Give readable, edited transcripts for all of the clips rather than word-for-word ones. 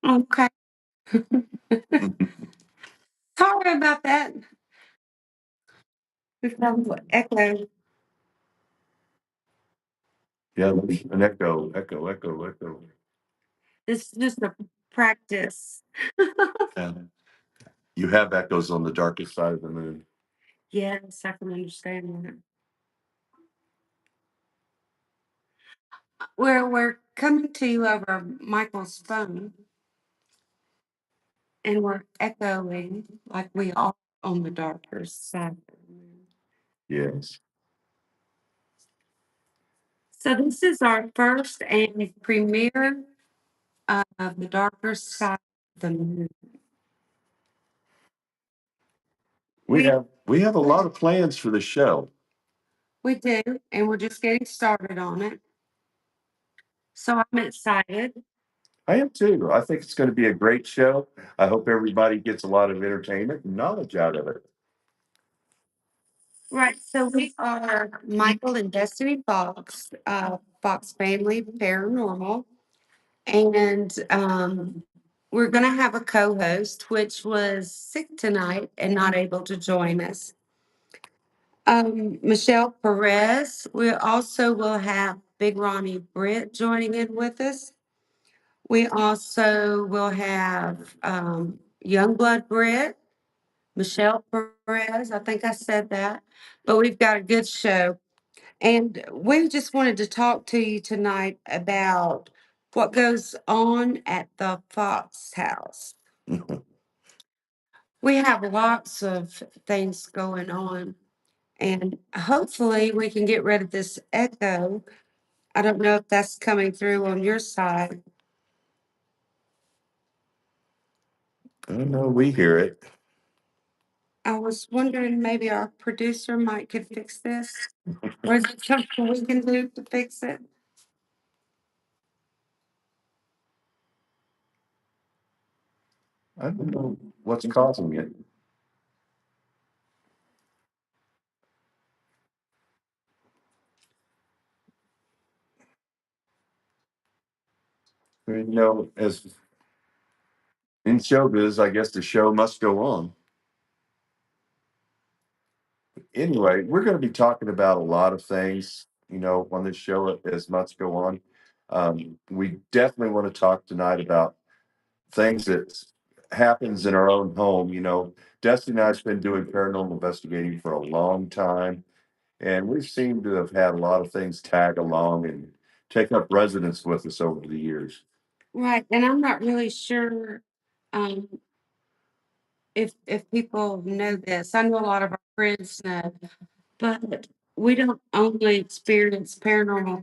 Okay. Sorry about that. We've got a little echo. Yeah, there's an echo, echo, echo, echo. This is just a practice. Yeah. You have echoes on the darkest side of the moon. Yes, I can understand that. We're coming to you over Michael's phone, and we're echoing like we are on the darker side of the moon. Yes. So this is our first and premiere of the darker side of the moon. We We have a lot of plans for the show. we do, and we're just getting started on it. So I'm excited. I am too. I think it's going to be a great show. I hope everybody gets a lot of entertainment and knowledge out of it. Right. So we are Michael and Destiny Fox, Fox Family Paranormal. And we're going to have a co host, which was sick tonight and not able to join us. Michelle Perez. We also will have Big Ronnie Britt joining in with us. We also will have Youngblood Britt, Michelle Perez. I think I said that. But we've got a good show. And we just wanted to talk to you tonight about what goes on at the Fox house. We have lots of things going on, and hopefully, we can get rid of this echo. I don't know if that's coming through on your side. I don't know. We hear it. I was wondering maybe our producer might could fix this. Or is it something we can do to fix it? I don't know what's causing it. As in showbiz, I guess the show must go on. Anyway, we're going to be talking about a lot of things, on this show as months go on. We definitely want to talk tonight about things that happens in our own home. Destiny and I've been doing paranormal investigating for a long time, and we seem to have had a lot of things tag along and take up residence with us over the years. Right, and I'm not really sure um, if people know this. I know a lot of our friends know, but we don't only experience paranormal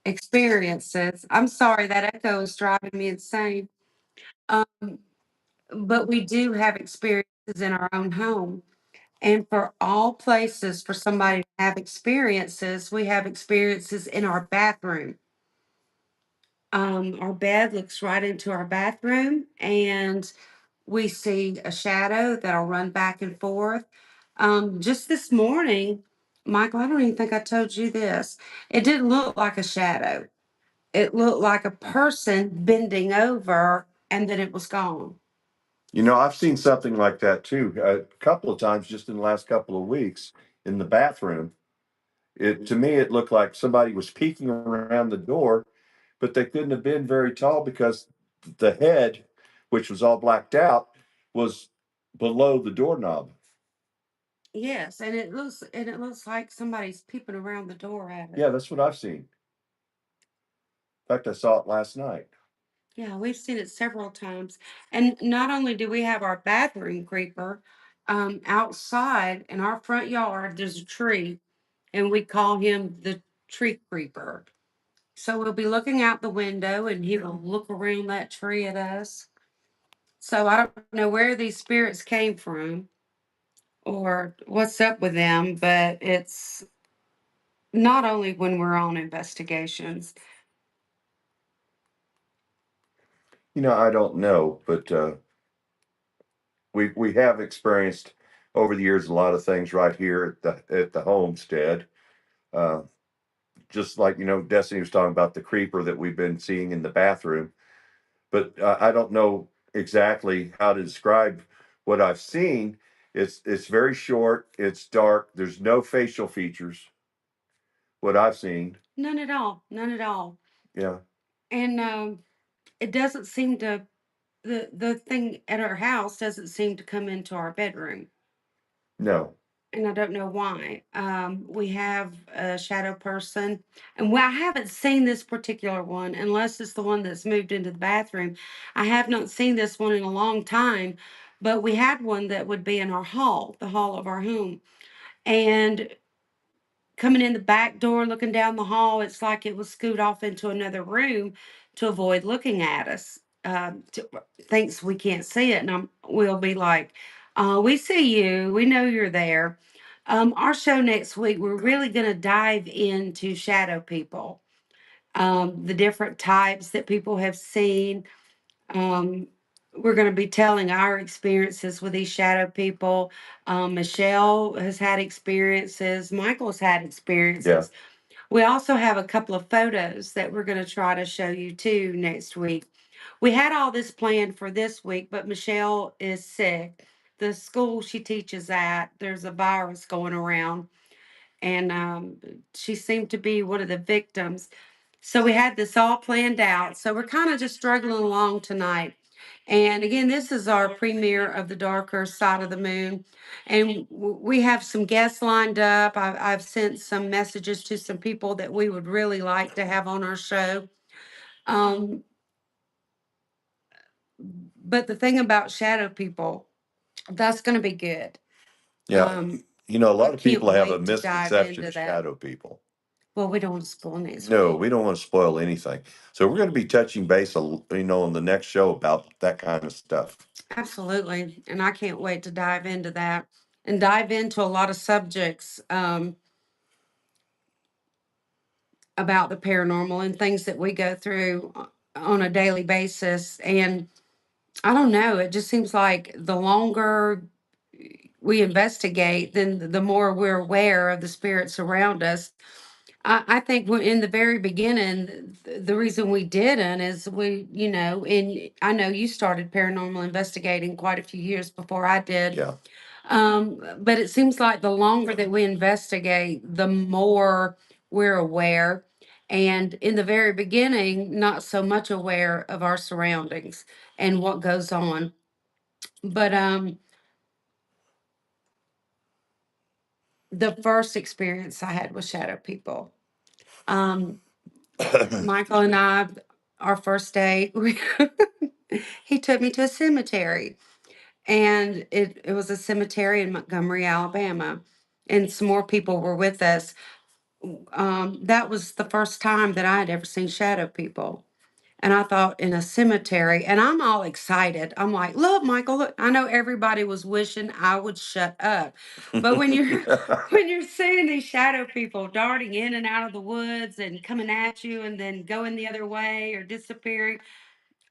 experiences. I'm sorry, that echo is driving me insane. Um, but we do have experiences in our own home. And for all places for somebody to have experiences, we have experiences in our bathroom. Our bed looks right into our bathroom, and we see a shadow that'll run back and forth. Just this morning, Michael, I don't even think I told you this. It didn't look like a shadow. It looked like a person bending over and then it was gone. I've seen something like that too, a couple of times just in the last couple of weeks in the bathroom. It to me, it looked like somebody was peeking around the door, but they couldn't have been very tall because the head, which was all blacked out, was below the doorknob. Yes, and it looks like somebody's peeping around the door at it. Yeah, that's what I've seen. In fact, I saw it last night. Yeah, we've seen it several times. And not only do we have our bathroom creeper, outside in our front yard, there's a tree, and we call him the tree creeper. So we'll be looking out the window and he will look around that tree at us. So I don't know where these spirits came from or what's up with them, but it's not only when we're on investigations. I don't know, but we have experienced over the years a lot of things right here at the homestead. Uh, just like, Destiny was talking about the creeper that we've been seeing in the bathroom. But I don't know exactly how to describe what I've seen. It's very short. It's dark. There's no facial features. What I've seen. None at all. None at all. Yeah. And it doesn't seem to the thing at our house doesn't seem to come into our bedroom. No. And I don't know why. We have a shadow person, and I haven't seen this particular one unless it's the one that's moved into the bathroom. I have not seen this one in a long time, but we had one that would be in our hall, the hall of our home. And coming in the back door, looking down the hall, it's like it was scoot off into another room to avoid looking at us. Thinks we can't see it, and we'll be like, "We see you. We know you're there." Our show next week, we're really going to dive into shadow people, the different types that people have seen. Um, we're going to be telling our experiences with these shadow people. Michelle has had experiences. Michael's had Yeah. experiences. We also have a couple of photos that we're going to try to show you too next week. We had all this planned for this week, but Michelle is sick. The school she teaches at, there's a virus going around, and she seemed to be one of the victims. So we had this all planned out. So we're kind of just struggling along tonight. And again, this is our premiere of The Darker Side of the Moon. And we have some guests lined up. I've sent some messages to some people that we would really like to have on our show. Um, but the thing about shadow people, that's going to be good. Yeah. Um, A I lot of can't people have a wait to dive misconception into of that. shadow people. Well, we don't want to spoil next No, week. we don't want to spoil anything. So we're going to be touching base, on the next show about that kind of stuff. Absolutely. And I can't wait to dive into that and dive into a lot of subjects about the paranormal and things that we go through on a daily basis. And I don't know, it just seems like the longer we investigate, then the more we're aware of the spirits around us. I think in the very beginning, the reason we didn't is and I know you started paranormal investigating quite a few years before I did. Yeah. But it seems like the longer that we investigate, the more we're aware. And in the very beginning, not so much aware of our surroundings and what goes on. But the first experience I had with shadow people, um, Michael and I, our first date, he took me to a cemetery, and it was a cemetery in Montgomery, Alabama, and some more people were with us. That was the first time that I had ever seen shadow people. And I thought in a cemetery, and I'm all excited. I'm like, look, Michael, look, I know everybody was wishing I would shut up. But when you're when you're seeing these shadow people darting in and out of the woods and coming at you and then going the other way or disappearing,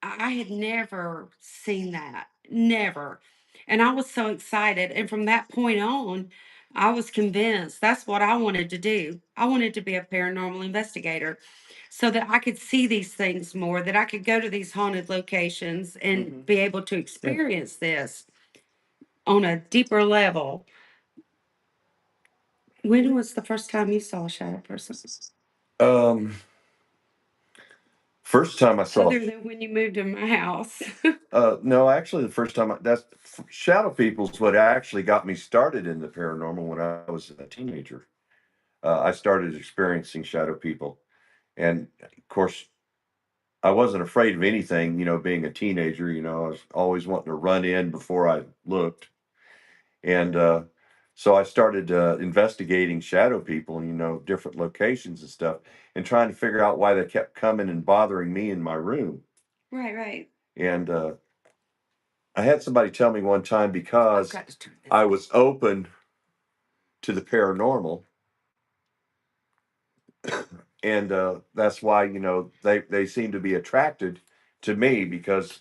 I had never seen that. Never. And I was so excited. And from that point on, I was convinced that's what I wanted to do. I wanted to be a paranormal investigator so that I could see these things more, that I could go to these haunted locations and be able to Yeah. experience this on a deeper level. When was the first time you saw a shadow person? Um, First time I saw, Other than when you moved in my house. no, actually, the first time shadow people's what actually got me started in the paranormal when I was a teenager. I started experiencing shadow people, and of course, I wasn't afraid of anything. Being a teenager, I was always wanting to run in before I looked, and so I started investigating shadow people, and different locations and stuff, and trying to figure out why they kept coming and bothering me in my room. Right, right. And I had somebody tell me one time I've because got to turn this. I was open to the paranormal, and that's why they seem to be attracted to me because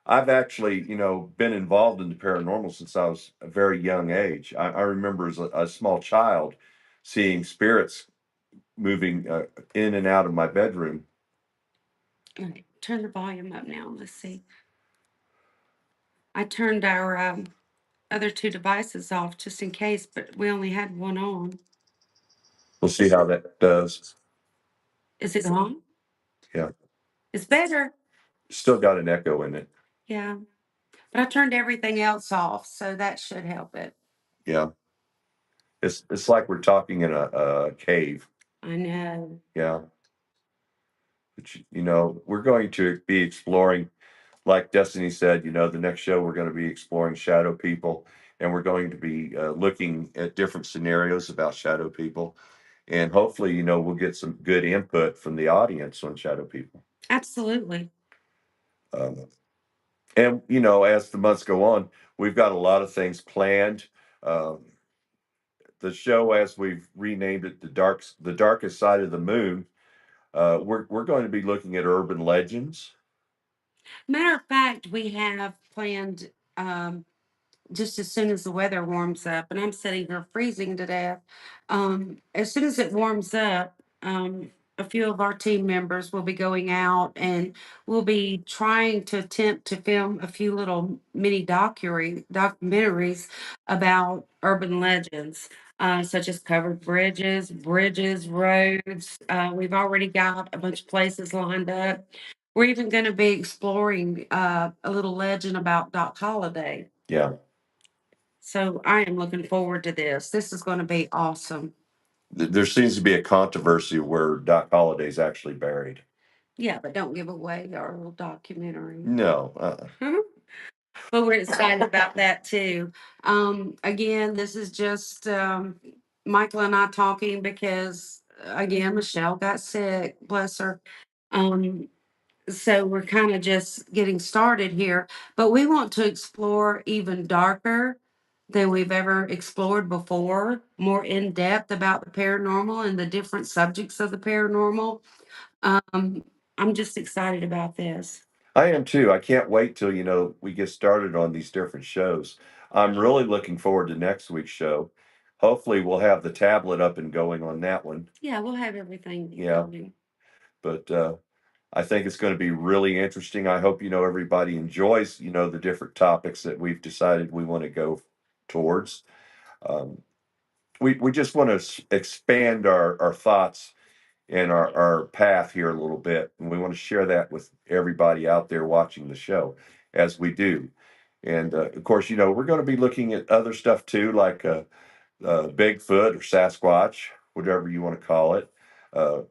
I've actually been involved in the paranormal since I was a very young age. I remember as a small child seeing spirits moving in and out of my bedroom. All right, turn the volume up now. Let's see. I turned our other two devices off just in case, but we only had one on. We'll see how that does. Is it on? Yeah, It's better. still got an echo in it. Yeah. But I turned everything else off, so that should help it. Yeah, it's like we're talking in a cave. I know. Yeah, but, we're going to be exploring, like Destiny said. The next show we're going to be exploring shadow people, and we're going to be looking at different scenarios about shadow people, and hopefully, we'll get some good input from the audience on shadow people. Absolutely. Um, and as the months go on, we've got a lot of things planned. Um, the show, as we've renamed it, the darkest side of the moon. We're going to be looking at urban legends. Matter of fact, we have planned just as soon as the weather warms up, and I'm sitting here freezing to death. As soon as it warms up, a few of our team members will be going out and we'll be trying to attempt to film a few little mini documentaries about urban legends. Such as covered bridges, roads. We've already got a bunch of places lined up. We're even going to be exploring a little legend about Doc Holliday. Yeah, So I am looking forward to this. This is going to be awesome. there seems to be a controversy where Doc Holliday's actually buried. Yeah, but don't give away our little documentary. No, But we're excited about that too. Again, this is just Michael and I talking because again, Michelle got sick, bless her. Um, so we're kind of just getting started here, but we want to explore even darker than we've ever explored before, more in depth about the paranormal and the different subjects of the paranormal. Um, I'm just excited about this. I am too. I can't wait till we get started on these different shows. I'm really looking forward to next week's show. Hopefully, we'll have the tablet up and going on that one. Yeah, we'll have everything Yeah, going. but I think it's going to be really interesting. I hope everybody enjoys the different topics that we've decided we want to go towards. Um, we just want to expand our thoughts and our path here a little bit, and we want to share that with everybody out there watching the show as we do. And of course, we're going to be looking at other stuff too, like Bigfoot or Sasquatch, whatever you want to call it. Uh,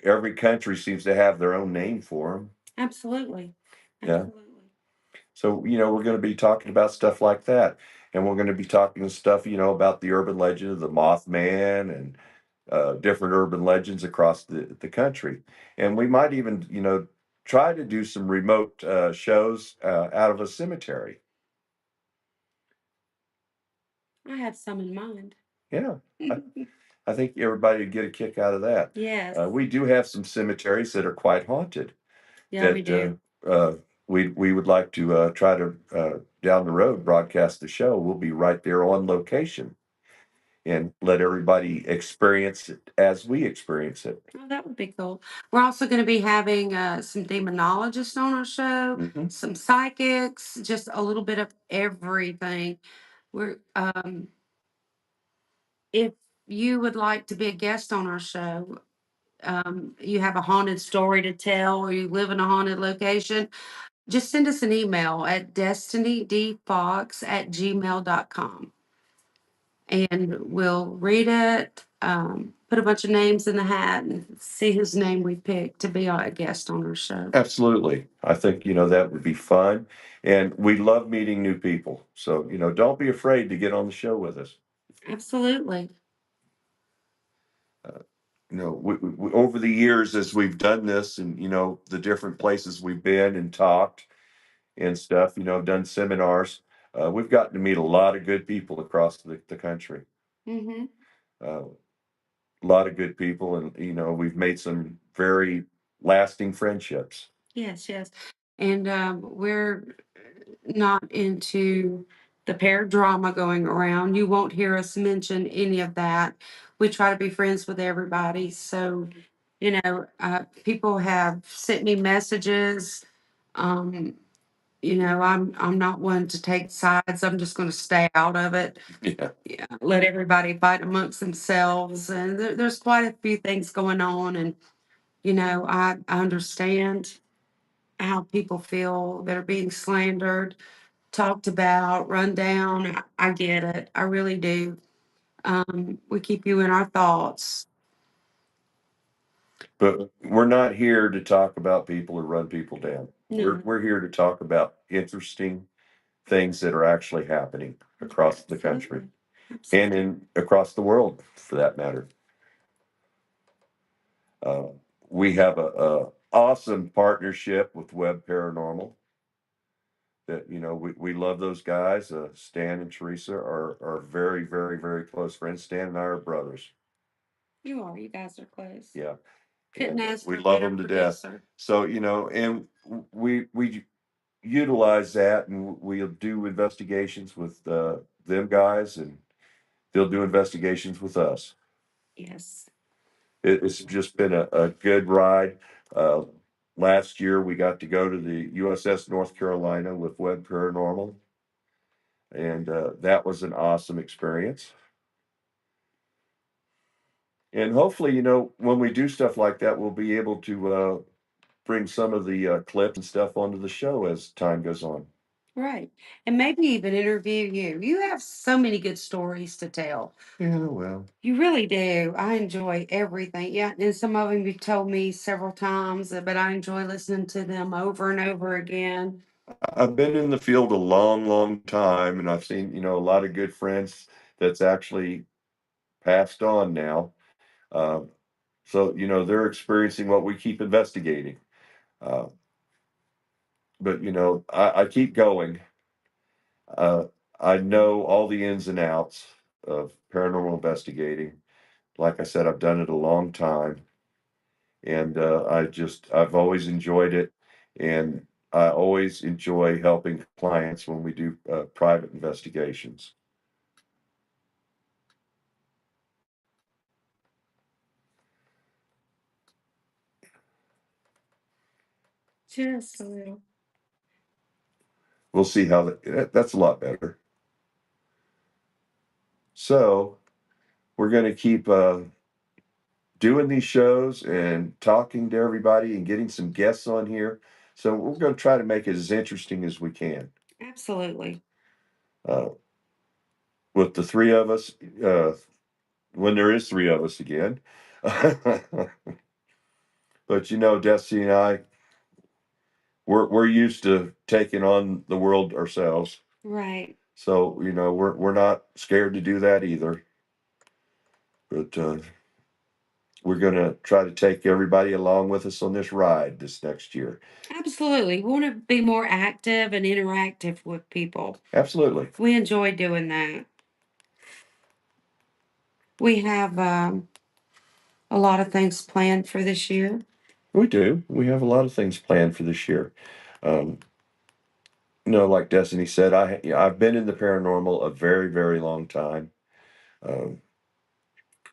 every country seems to have their own name for them. Absolutely. Yeah. Absolutely. So, we're going to be talking about stuff like that. And we're going to be talking stuff, about the urban legend of the Mothman and different urban legends across the country. And we might even, try to do some remote shows out of a cemetery. I have some in mind. Yeah. I, I think everybody would get a kick out of that. Yes. We do have some cemeteries that are quite haunted Yeah, we that do. we would like to try to down the road broadcast the show. We'll be right there on location and let everybody experience it as we experience it. Oh, that would be cool. We're also going to be having some demonologists on our show, Mhm. some psychics, just a little bit of everything. We're if you would like to be a guest on our show, you have a haunted story to tell, or you live in a haunted location, just send us an email at destinydfox@gmail.com and we'll read it, put a bunch of names in the hat, and see whose name we pick to be a guest on our show. Absolutely. I think, that would be fun. And we love meeting new people. So, don't be afraid to get on the show with us. Absolutely. Uh, over the years, as we've done this and, the different places we've been and talked and stuff, done seminars, we've gotten to meet a lot of good people across the country. Mm-hmm. Uh, a lot of good people. And, we've made some very lasting friendships. Yes, yes. And we're not into the pair drama going around. You won't hear us mention any of that. we try to be friends with everybody. So, people have sent me messages. Um, I'm not one to take sides. I'm just going to stay out of it. Yeah. Yeah, let everybody fight amongst themselves. And there's quite a few things going on. And I understand how people feel that are being slandered, talked about, run down. I get it. I really do. We keep you in our thoughts. But we're not here to talk about people or run people down. No, We're here to talk about interesting things that are actually happening across the country absolutely. and Absolutely. in across the world, for that matter. Uh, we have a awesome partnership with Web Paranormal. That we love those guys. Stan and Teresa are very very very close friends. Stan and I are brothers. You are. You guys are close. Yeah, Couldn't and ask we for a love better them to death. producer. So and we utilize that, and we'll do investigations with them guys, and they'll do investigations with us. Yes. It's just been a good ride. Uh, Last year, we got to go to the USS North Carolina with Web Paranormal, and that was an awesome experience. And hopefully, when we do stuff like that, we'll be able to bring some of the clips and stuff onto the show as time goes on. Right. And maybe even interview you. You have so many good stories to tell. Yeah, well, You really do. I enjoy everything. Yeah. And some of them you've told me several times, but I enjoy listening to them over and over again. I've been in the field a long, long time, and I've seen, a lot of good friends that's actually passed on now. Uh, so, they're experiencing what we keep investigating. Uh, but, I keep going. Uh, I know all the ins and outs of paranormal investigating. Like I said, I've done it a long time, and I've always enjoyed it. And I always enjoy helping clients when we do private investigations. Just a little. We'll see how that's a lot better. So we're going to keep doing these shows and talking to everybody and getting some guests on here. So we're going to try to make it as interesting as we can. Absolutely. Uh, with the three of us, uh, when there is three of us again. But Destiny and I, we're used to taking on the world ourselves. Right. So we're not scared to do that either. But we're going to try to take everybody along with us on this ride this next year. Absolutely. We want to be more active and interactive with people. Absolutely. We enjoy doing that. We have a lot of things planned for this year. We do. We have a lot of things planned for this year. Um, like Destiny said, I've been in the paranormal a very, very long time. Um,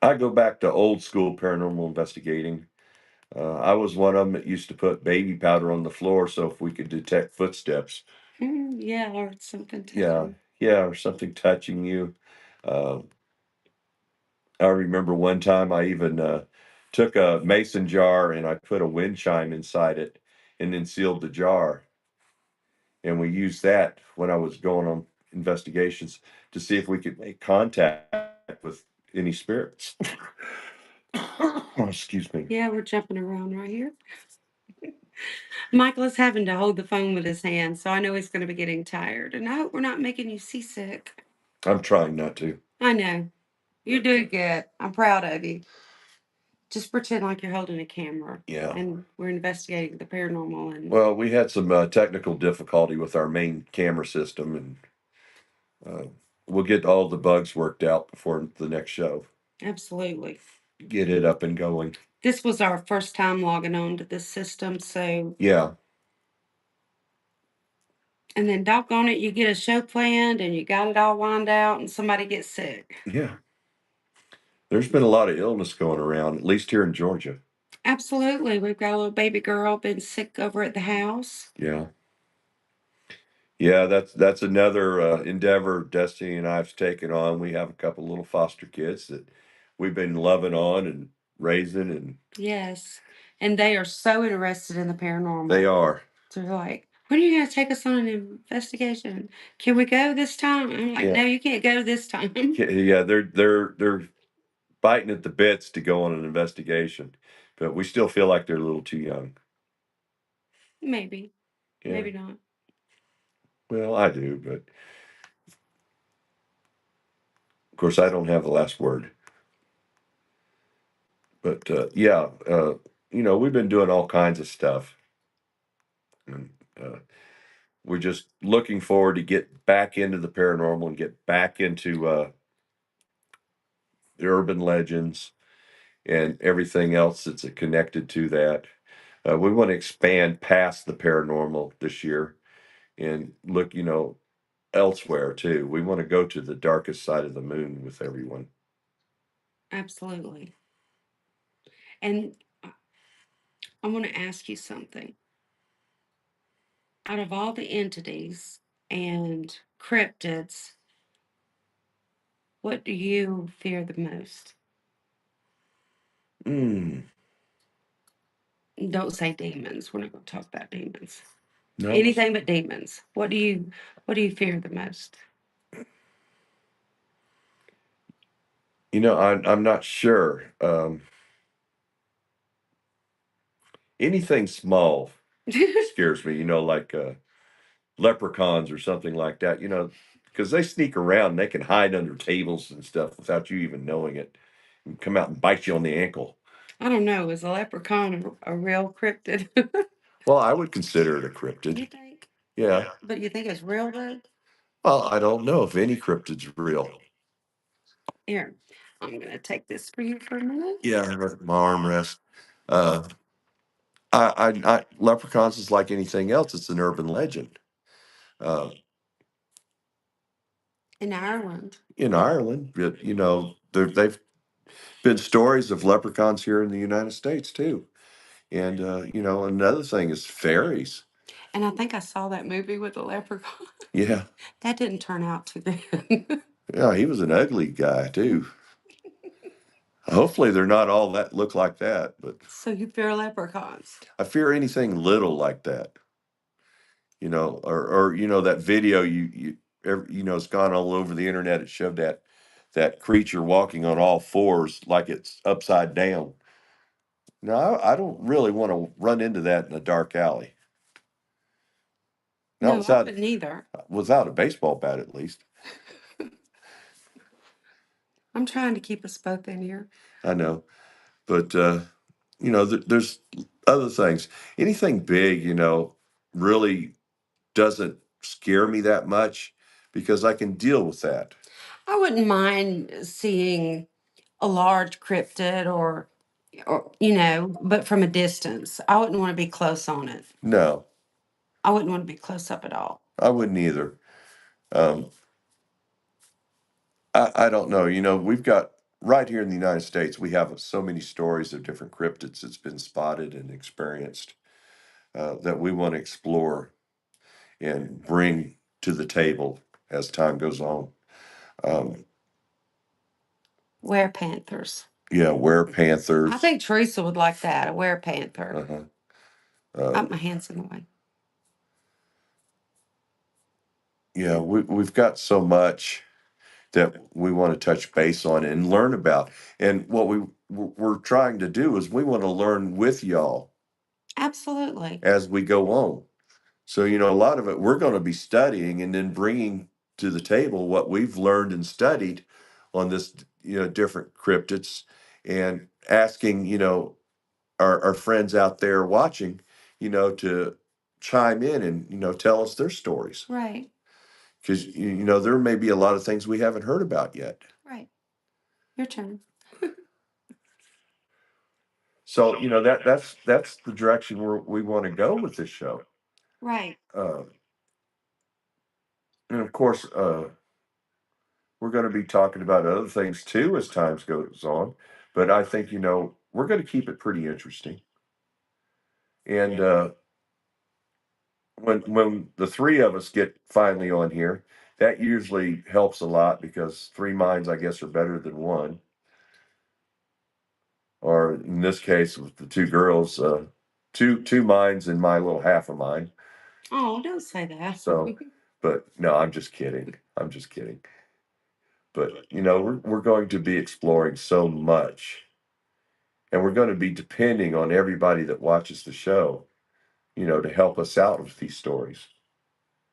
I go back to old school paranormal investigating. I was one of them that used to put baby powder on the floor so if we could detect footsteps. Yeah, or something Yeah, touching. yeah, or something touching you. Uh, I remember one time I even took a mason jar and I put a wind chime inside it and then sealed the jar. And we used that when I was going on investigations to see if we could make contact with any spirits. Oh, excuse me. Yeah, we're jumping around right here. Michael is having to hold the phone with his hand, so I know he's going to be getting tired. And I hope we're not making you seasick. I'm trying not to. I know. You're doing good. I'm proud of you. Just pretend like you're holding a camera Yeah. and we're investigating the paranormal and Well, we had some technical difficulty with our main camera system, and uh, we'll get all the bugs worked out before the next show. absolutely. Get it up and going. This was our first time logging on to this system, so Yeah. and then doggone it, you get a show planned and you got it all lined out and somebody gets sick. Yeah. There's been a lot of illness going around, at least here in Georgia. Absolutely. We've got a little baby girl been sick over at the house. Yeah. Yeah, that's another endeavor Destiny and I've taken on. We have a couple little foster kids that we've been loving on and raising, and Yes. And they are so interested in the paranormal. they are. So they're like, when are you going to take us on an investigation? Can we go this time? I'm like, Yeah. no, you can't go this time. Yeah, they're biting at the bits to go on an investigation, but we still feel like they're a little too young. Maybe. Yeah. Maybe not. Well, I do, but of course I don't have the last word. But yeah, we've been doing all kinds of stuff, and we're just looking forward to get back into the paranormal and get back into the urban legends and everything else that's connected to that. We want to expand past the paranormal this year and look, elsewhere too. We want to go to the darkest side of the moon with everyone. Absolutely. And I want to ask you something. Out of all the entities and cryptids, what do you fear the most? Mm, Don't say demons. We're not going to talk about demons. no, Anything but demons. What do you fear the most? I'm not sure. Anything small scares me. Like leprechauns or something like that. Because they sneak around, they can hide under tables and stuff without you even knowing it, and come out and bite you on the ankle. I don't know. Is a leprechaun a real cryptid? Well, I would consider it a You cryptid. think? Yeah. But you think it's real though? Well, I don't know if any cryptid's real. Here, I'm gonna take this for you for a minute. Yeah, my armrest. Uh, leprechauns is like anything else. It's an urban legend. Uh, In Ireland. in Ireland, but they've been stories of leprechauns here in the United States too. And another thing is fairies. And I think I saw that movie with the leprechaun. Yeah, That didn't turn out too good. yeah, he was an ugly guy too. Hopefully, they're not all that look like that, but So you fear leprechauns? I fear anything little like that. Or that video it's gone all over the internet. It showed that creature walking on all fours like it's upside down. No, I don't really want to run into that in a dark alley. Not No, I wouldn't either. without a baseball bat, at least. I'm trying to keep us both in here. I know, but there's other things. Anything big, really doesn't scare me that much because I can deal with that. I wouldn't mind seeing a large cryptid or but from a distance. I wouldn't want to be close on it. No, I wouldn't want to be close up at all. I wouldn't either. Um, I don't know. We've got right here in the United States, we have so many stories of different cryptids that's been spotted and experienced that we want to explore and bring to the table as time goes on. Um, Were panthers. yeah, were I panthers. think Teresa would like that, a were panther. Uh-huh. My hand's in the way. Yeah, we've got so much that we want to touch base on and learn about. And what we're trying to do is we want to learn with y'all Absolutely. as we go on. So, a lot of it we're going to be studying and then bringing to the table what we've learned and studied on this, different cryptids, and asking, our friends out there watching, to chime in and, tell us their stories. Right. Because, there may be a lot of things we haven't heard about yet. Right. Your turn. So, that's the direction we want to go with this show. Right. And of course, we're going to be talking about other things too as times goes on. But I think, we're going to keep it pretty interesting. And when the three of us get finally on here, that usually helps a lot because three minds, I guess, are better than one. Or in this case, with the two girls, two minds and my little half of mine. Oh, don't say that. So, but no, I'm just kidding. I'm just kidding. But we're going to be exploring so much, and we're going to be depending on everybody that watches the show, to help us out with these stories.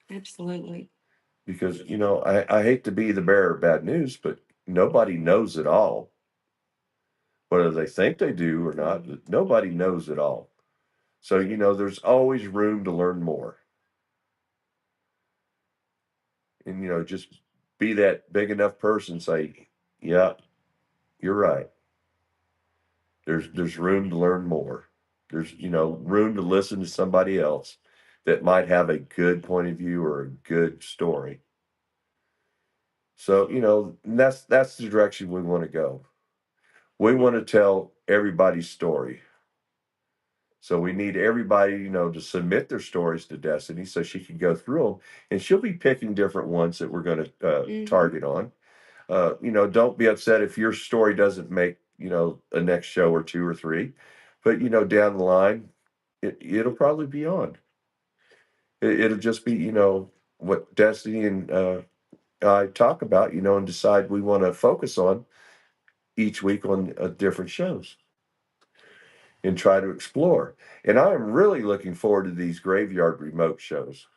Absolutely. Because I hate to be the bearer of bad news, but nobody knows it all. Whether they think they do or not, but nobody knows it all. So there's always room to learn more, and just be that big enough person. Say, yeah, you're right. There's room to learn more. There's room to listen to somebody else that might have a good point of view or a good story. So that's the direction we want to go. We want to tell everybody's story. So we need everybody, to submit their stories to Destiny so she can go through them, and she'll be picking different ones that we're going to Hmm. target on. Don't be upset if your story doesn't make, a next show or two or three, but down the line, it'll probably be on. It'll just be, what Destiny and I talk about, and decide we want to focus on each week on different shows and try to explore. And I am really looking forward to these graveyard remote shows.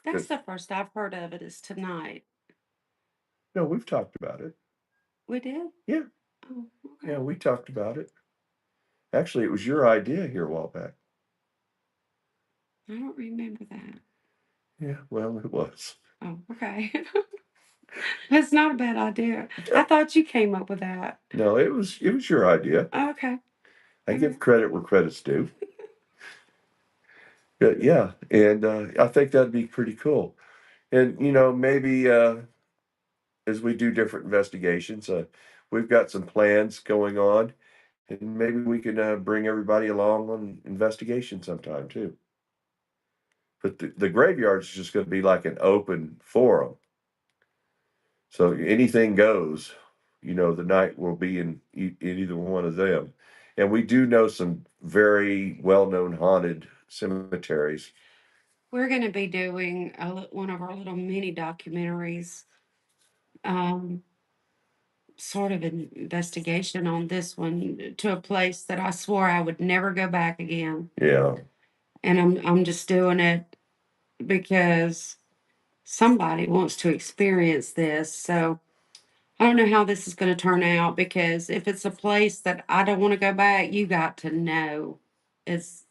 That's 'Cause, the first I've heard of it is tonight. no, we've talked about it. We did? Yeah, Oh, yeah, okay. we talked about it. Actually, it was your idea here a while back. I don't remember that. Yeah, well, it was. Oh, okay. That's not a bad idea. I thought you came up with that. No, it was your idea. Okay. I Okay. give credit where credit's due. But yeah, and I think that'd be pretty cool. And maybe as we do different investigations, we've got some plans going on, and maybe we can bring everybody along on investigation sometime too. But the graveyard is just going to be like an open forum, so anything goes. The night will be in either one of them, and we do know some very well-known haunted cemeteries. We're going to be doing one of our little mini documentaries, um, sort of an investigation on this one to a place that I swore I would never go back again. Yeah. And I'm just doing it because somebody wants to experience this. So I don't know how this is going to turn out because if it's a place that I don't want to go back, you got to know it's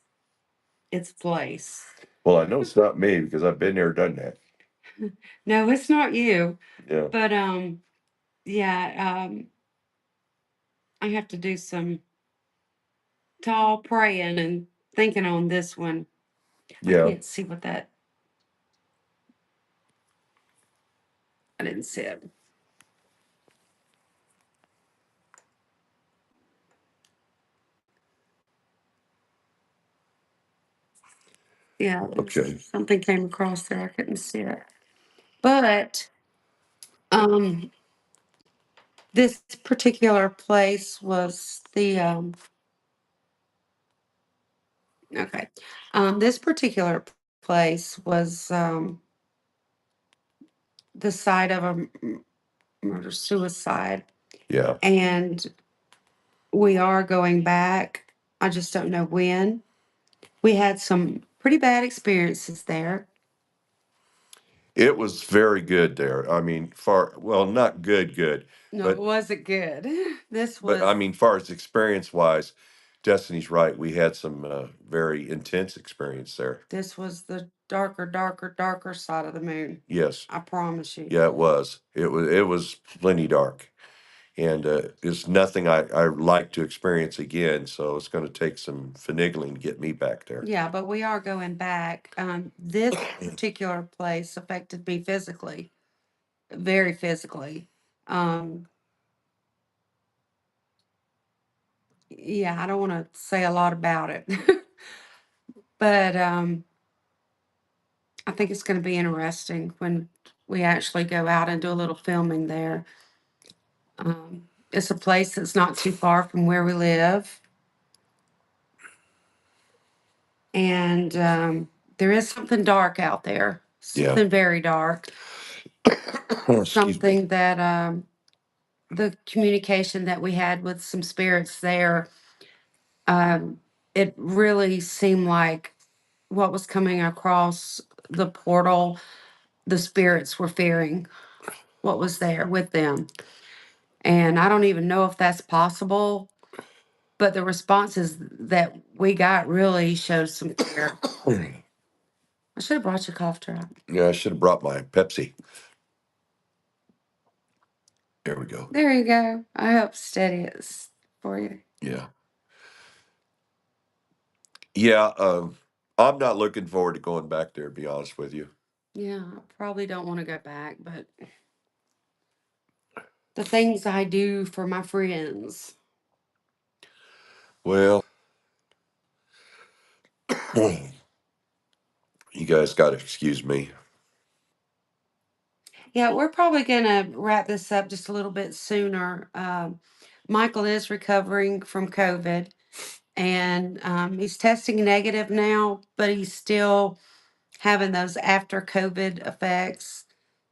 it's a place. Well, I know it's not me because I've been there, done that. No, it's not you. Yeah. But yeah, I have to do some tall praying and thinking on this one. I Yeah. can't see what that I didn't see it. Yeah, Okay. something came across there. I couldn't see it. But um this particular place was the okay. This particular place was the site of a murder suicide, Yeah. and we are going back. I just don't know when. We had some pretty bad experiences there. It was very good there. I mean, well, not good, No, it but wasn't good. This I was mean, far as experience wise, Destiny's right. We had some very intense experience there. this was the darker, darker, darker side of the moon. Yes. I promise you. Yeah, it was. It was plenty dark, and it's nothing I like to experience again. So it's going to take some finagling to get me back there. Yeah, but we are going back. This particular place affected me physically. very physically. Um, yeah, I don't want to say a lot about it, but I think it's going to be interesting when we actually go out and do a little filming there. It's a place that's not too far from where we live, and there is something dark out there, Yeah. something very dark, Excuse me. something that the communication that we had with some spirits there, um, it really seemed like what was coming across the portal, the spirits were fearing what was there with them. And I don't even know if that's possible, but the responses that we got really showed some fear. I should have brought you a cough drop. Yeah, I should have brought my Pepsi. There we go. There you go. I hope steady is for you. Yeah. Yeah. I'm not looking forward to going back there, to be honest with you. Yeah, I probably don't want to go back, but the things I do for my friends. Well, you guys got to excuse me. Yeah, we're probably going to wrap this up just a little bit sooner. Michael is recovering from COVID and he's testing negative now, but he's still having those after COVID effects.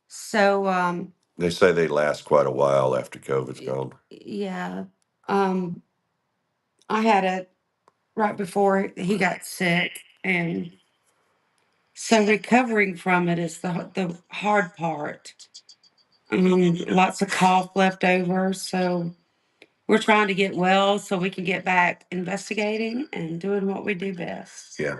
So, They say they last quite a while after COVID's gone. yeah, um, I had it right before he got sick. And so recovering from it is the hard part. Lots of cough left over. So we're trying to get well so we can get back investigating and doing what we do best. Yeah.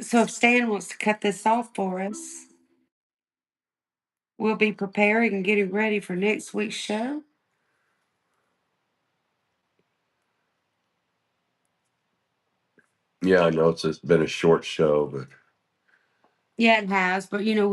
So if Stan wants to cut this off for us, we'll be preparing and getting ready for next week's show. Yeah, I know it's been a short show, but Yeah, it has, but you know,